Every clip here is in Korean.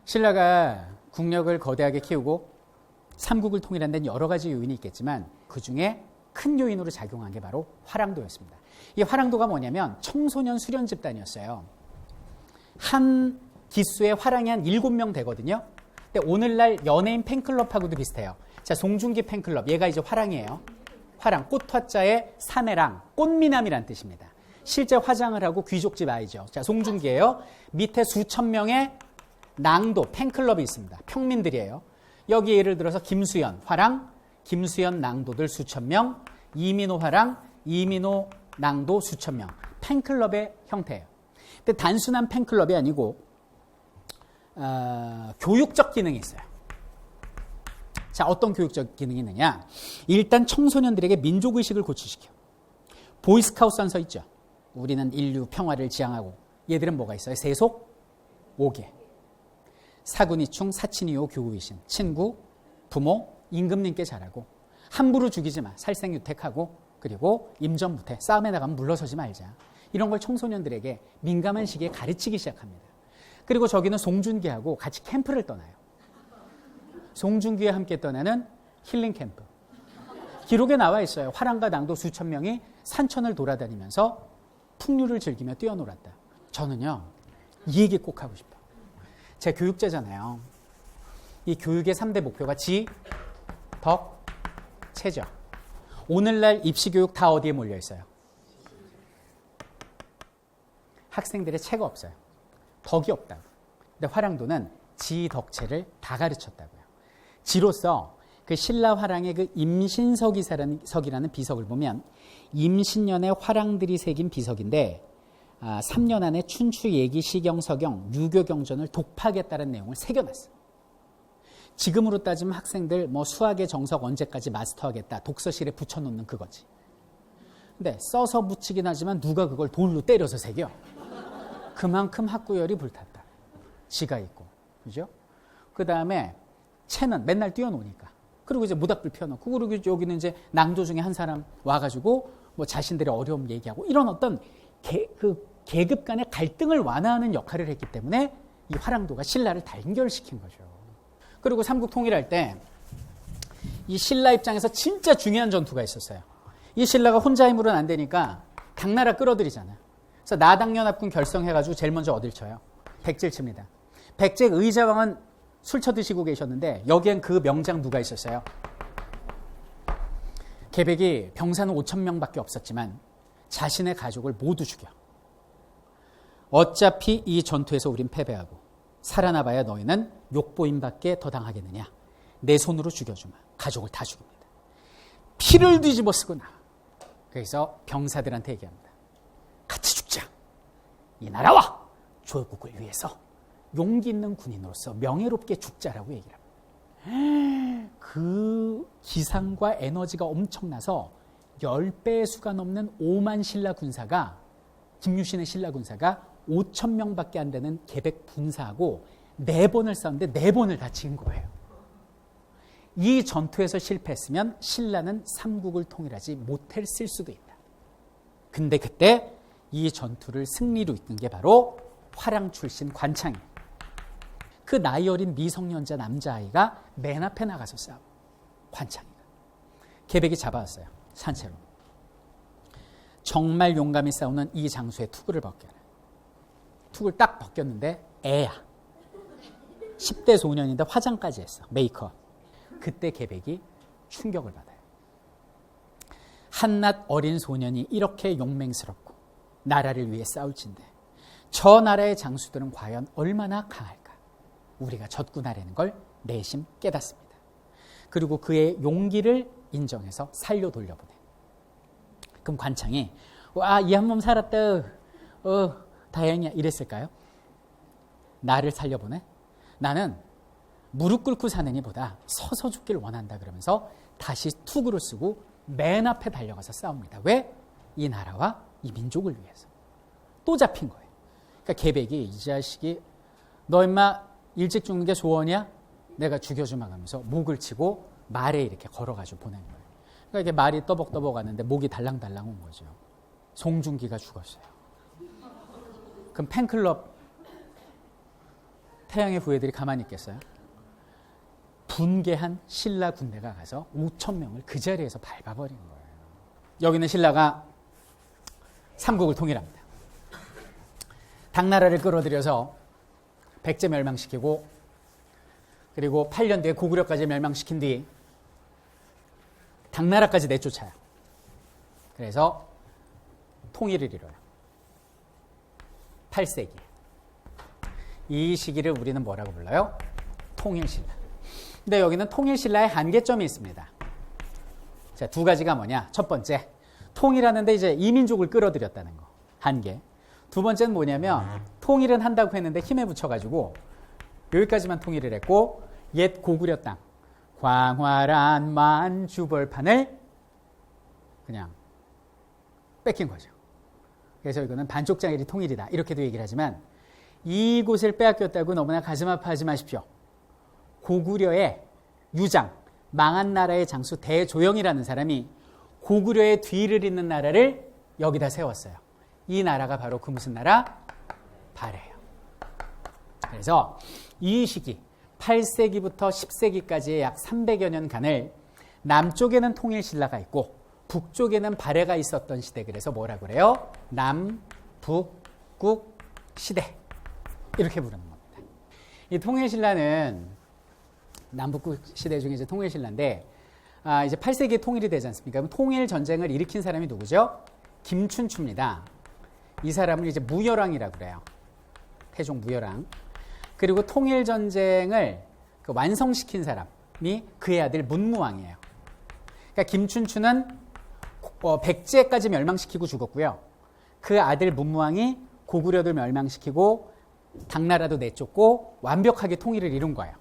신라가 국력을 거대하게 키우고 삼국을 통일한 데는 여러 가지 요인이 있겠지만 그중에 큰 요인으로 작용한 게 바로 화랑도였습니다. 이 화랑도가 뭐냐면 청소년 수련 집단이었어요. 한 기수에 화랑이 한 7명 되거든요. 근데 오늘날 연예인 팬클럽하고도 비슷해요. 자, 송중기 팬클럽, 얘가 이제 화랑이에요. 화랑, 꽃화자의 사내랑, 꽃미남이란 뜻입니다. 실제 화장을 하고 귀족집 아이죠. 자, 송중기예요. 밑에 수천 명의 낭도, 팬클럽이 있습니다. 평민들이에요. 여기 예를 들어서 김수현, 화랑, 김수현 낭도들 수천 명, 이민호 화랑, 이민호 낭도 수천 명. 팬클럽의 형태예요. 근데 단순한 팬클럽이 아니고 교육적 기능이 있어요. 자, 어떤 교육적 기능이 있느냐? 일단 청소년들에게 민족의식을 고취시켜. 보이스카우트 선서 있죠. 우리는 인류 평화를 지향하고. 얘들은 뭐가 있어요? 세속 5개. 사군이충, 사친이요, 교우이신. 친구, 부모, 임금님께 잘하고. 함부로 죽이지 마. 살생유택하고. 그리고 임전부태. 싸움에 나가면 물러서지 말자. 이런 걸 청소년들에게 민감한 시기에 가르치기 시작합니다. 그리고 저기는 송중기하고 같이 캠프를 떠나요. 송중기와 함께 떠나는 힐링 캠프. 기록에 나와 있어요. 화랑과 낭도 수천 명이 산천을 돌아다니면서 풍류를 즐기며 뛰어놀았다. 저는요, 이 얘기 꼭 하고 싶어요. 제가 교육자잖아요. 이 교육의 3대 목표가 지, 덕, 체죠. 오늘날 입시교육 다 어디에 몰려 있어요? 학생들의 체가 없어요. 덕이 없다고. 근데 화랑도는 지, 덕체를 다 가르쳤다고요. 지로서 그 신라 화랑의 그 임신석이라는 비석을 보면 임신년에 화랑들이 새긴 비석인데 3년 안에 춘추, 예기, 시경, 서경, 유교 경전을 독파하겠다는 내용을 새겨놨어요. 지금으로 따지면 학생들 뭐 수학의 정석 언제까지 마스터하겠다 독서실에 붙여놓는 그거지. 근데 써서 붙이긴 하지만 누가 그걸 돌로 때려서 새겨? 그만큼 학구열이 불탔다. 지가 있고, 그죠? 그 다음에 채는 맨날 뛰어노니까. 그리고 이제 모닥불 펴놓고, 그리고 여기는 이제 낭도 중에 한 사람 와가지고 뭐 자신들의 어려움 얘기하고 이런 어떤 계급 간의 갈등을 완화하는 역할을 했기 때문에 이 화랑도가 신라를 단결시킨 거죠. 그리고 삼국 통일할 때 이 신라 입장에서 진짜 중요한 전투가 있었어요. 이 신라가 혼자 힘으로는 안 되니까 당나라 끌어들이잖아요. 그래서 나당연합군 결성해가지고 제일 먼저 어딜 쳐요? 백제를 칩니다. 백제 의자왕은 술 쳐드시고 계셨는데 여기엔 그 명장 누가 있었어요? 계백이 병사는 5천 명밖에 없었지만 자신의 가족을 모두 죽여. 어차피 이 전투에서 우린 패배하고 살아나봐야 너희는 욕보임밖에 더 당하겠느냐. 내 손으로 죽여주마. 가족을 다 죽입니다. 피를 뒤집어 쓰고 나. 그래서 병사들한테 얘기합니다. 같이 죽자. 이 나라와 조국을 위해서 용기 있는 군인으로서 명예롭게 죽자라고 얘기를 합니다. 그 기상과 에너지가 엄청나서 10배의 수가 넘는 5만 신라 군사가, 김유신의 신라 군사가 5천 명밖에 안 되는 계백 군사하고 4번을 싸웠는데 4번을 다 진 거예요. 이 전투에서 실패했으면 신라는 삼국을 통일하지 못했을 수도 있다. 근데 그때 이 전투를 승리로 이끈 게 바로 화랑 출신 관창이에요. 그 나이 어린 미성년자 남자아이가 맨 앞에 나가서 싸워. 관창이가. 계백이 잡아왔어요. 산채로. 정말 용감히 싸우는 이 장수의 투구를 벗겨라. 투구를 딱 벗겼는데 애야. 10대 소년인데 화장까지 했어. 메이크업. 그때 계백이 충격을 받아요. 한낱 어린 소년이 이렇게 용맹스럽고 나라를 위해 싸울진데 저 나라의 장수들은 과연 얼마나 강할까? 우리가 졌구나라는 걸 내심 깨닫습니다. 그리고 그의 용기를 인정해서 살려 돌려보내. 그럼 관창이 와, 이 한 몸 살았다. 다행이야. 이랬을까요? 나를 살려보내? 나는 무릎 꿇고 사느니 보다 서서 죽기를 원한다 그러면서 다시 투구를 쓰고 맨 앞에 달려가서 싸웁니다. 왜? 이 나라와 이 민족을 위해서. 또 잡힌 거예요. 그러니까 계백이 이 자식이 너 임마 일찍 죽는 게 소원이야? 내가 죽여주마 하면서 목을 치고 말에 이렇게 걸어가지고 보낸 거예요. 그러니까 이게 말이 떠벅떠벅 하는데 목이 달랑달랑 온 거죠. 송중기가 죽었어요. 그럼 팬클럽 태양의 후예들이 가만히 있겠어요? 분개한 신라 군대가 가서 5,000명을 그 자리에서 밟아버린 거예요. 여기는 신라가 삼국을 통일합니다. 당나라를 끌어들여서 백제 멸망시키고 그리고 8년 뒤에 고구려까지 멸망시킨 뒤 당나라까지 내쫓아요. 그래서 통일을 이뤄요. 8세기. 이 시기를 우리는 뭐라고 불러요? 통일신라. 근데 여기는 통일신라의 한계점이 있습니다. 자, 두 가지가 뭐냐? 첫 번째, 통일하는데 이제 이민족을 끌어들였다는 거. 한계. 두 번째는 뭐냐면 통일은 한다고 했는데 힘에 붙여가지고 여기까지만 통일을 했고 옛 고구려 땅 광활한 만주벌판을 그냥 뺏긴 거죠. 그래서 이거는 반쪽짜리 통일이다 이렇게도 얘기를 하지만 이곳을 빼앗겼다고 너무나 가슴 아파하지 마십시오. 고구려의 유장, 망한 나라의 장수 대조영이라는 사람이 고구려의 뒤를 잇는 나라를 여기다 세웠어요. 이 나라가 바로 그 무슨 나라? 발해요. 그래서 이 시기 8세기부터 10세기까지의 약 300여 년간을 남쪽에는 통일신라가 있고 북쪽에는 발해가 있었던 시대. 그래서 뭐라 그래요? 남북국 시대 이렇게 부르는 겁니다. 이 통일신라는 남북국 시대 중에 이제 통일신라인데 이제 8세기에 통일이 되지 않습니까? 그럼 통일 전쟁을 일으킨 사람이 누구죠? 김춘추입니다. 이 사람을 이제 무열왕이라고 그래요. 태종 무열왕. 그리고 통일 전쟁을 완성시킨 사람이 그의 아들 문무왕이에요. 그러니까 김춘추는 백제까지 멸망시키고 죽었고요. 그 아들 문무왕이 고구려를 멸망시키고 당나라도 내쫓고 완벽하게 통일을 이룬 거예요.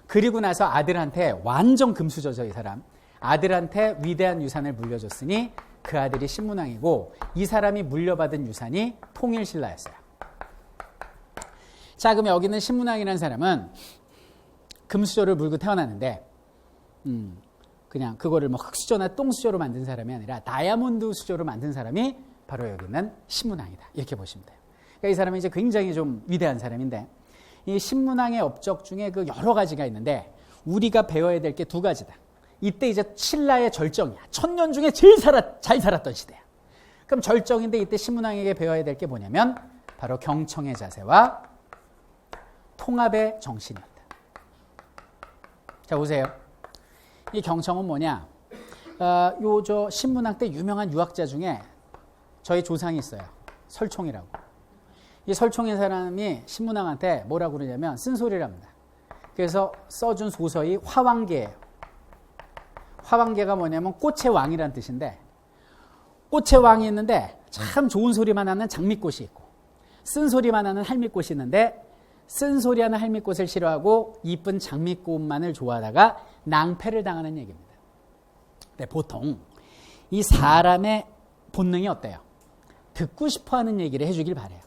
그리고 나서 아들한테 완전 금수저죠, 이 사람. 아들한테 위대한 유산을 물려줬으니 그 아들이 신문왕이고 이 사람이 물려받은 유산이 통일신라였어요. 자, 그럼 여기는 신문왕이라는 사람은 금수저를 물고 태어났는데 그냥 그거를 뭐 흑수저나 똥수저로 만든 사람이 아니라 다이아몬드 수저로 만든 사람이 바로 여기는 신문왕이다. 이렇게 보시면 돼요. 그러니까 이 사람이 이제 굉장히 좀 위대한 사람인데 이 신문왕의 업적 중에 그 여러 가지가 있는데 우리가 배워야 될 게 두 가지다. 이때 이제 신라의 절정이야. 1000년 중에 제일 잘 살았던 시대야. 그럼 절정인데 이때 신문왕에게 배워야 될 게 뭐냐면 바로 경청의 자세와 통합의 정신이었다. 자, 보세요. 이 경청은 뭐냐? 저 신문왕 때 유명한 유학자 중에 저희 조상이 있어요. 설총이라고. 이 설총인 사람이 신문왕한테 뭐라고 그러냐면 쓴소리를 합니다. 그래서 써준 소설이 화왕계예요. 화왕계가 뭐냐면 꽃의 왕이란 뜻인데 꽃의 왕이 있는데 참 좋은 소리만 하는 장미꽃이 있고 쓴소리만 하는 할미꽃이 있는데 쓴소리하는 할미꽃을 싫어하고 이쁜 장미꽃만을 좋아하다가 낭패를 당하는 얘기입니다. 근데 보통 이 사람의 본능이 어때요? 듣고 싶어하는 얘기를 해주길 바래요.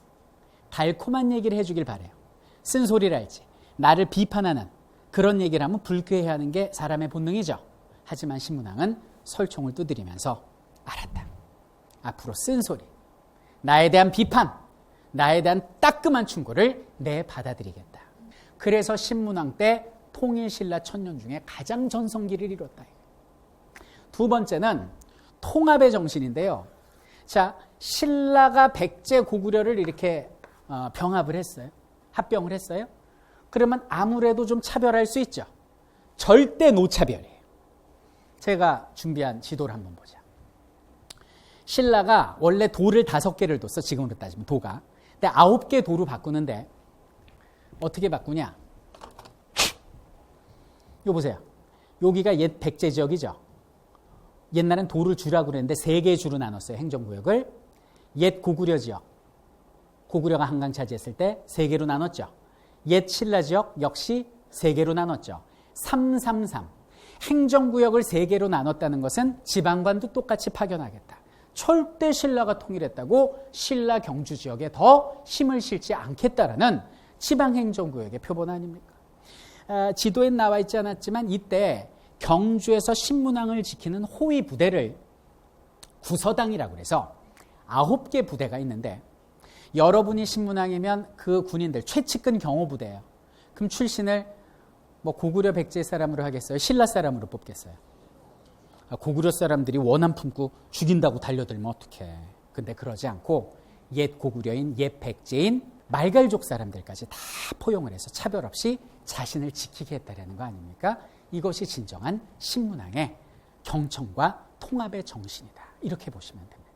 달콤한 얘기를 해주길 바래요. 쓴소리랄지 나를 비판하는 그런 얘기를 하면 불쾌해하는 게 사람의 본능이죠. 하지만 신문왕은 설총을 두드리면서 알았다. 앞으로 쓴소리, 나에 대한 비판, 나에 대한 따끔한 충고를 내 받아들이겠다. 그래서 신문왕 때 통일신라 1000년 중에 가장 전성기를 이뤘다. 두 번째는 통합의 정신인데요. 자, 신라가 백제 고구려를 이렇게 병합을 했어요. 합병을 했어요. 그러면 아무래도 좀 차별할 수 있죠. 절대 노차별이에요. 제가 준비한 지도를 한번 보자. 신라가 원래 도를 5개를 뒀어. 지금으로 따지면 도가. 근데 9개 도로 바꾸는데 어떻게 바꾸냐? 요 보세요. 여기가 옛 백제 지역이죠. 옛날엔 도를 주라고 그랬는데 3개의 주로 나눴어요. 행정구역을. 옛 고구려 지역. 고구려가 한강 차지했을 때 3개로 나눴죠. 옛 신라 지역 역시 3개로 나눴죠. 333. 행정구역을 3개로 나눴다는 것은 지방관도 똑같이 파견하겠다. 절대 신라가 통일했다고 신라 경주 지역에 더 힘을 실지 않겠다라는 지방행정구역의 표본 아닙니까? 지도에 나와 있지 않았지만 이때 경주에서 신문왕을 지키는 호위 부대를 구서당이라고 해서 9개 부대가 있는데 여러분이 신문왕이면 그 군인들 최측근 경호부대예요. 그럼 출신을 뭐 고구려 백제 사람으로 하겠어요? 신라 사람으로 뽑겠어요? 고구려 사람들이 원한 품고 죽인다고 달려들면 어떡해. 근데 그러지 않고 옛 고구려인, 옛 백제인 말갈족 사람들까지 다 포용을 해서 차별 없이 자신을 지키게 했다는 거 아닙니까? 이것이 진정한 신문왕의 경청과 통합의 정신이다. 이렇게 보시면 됩니다.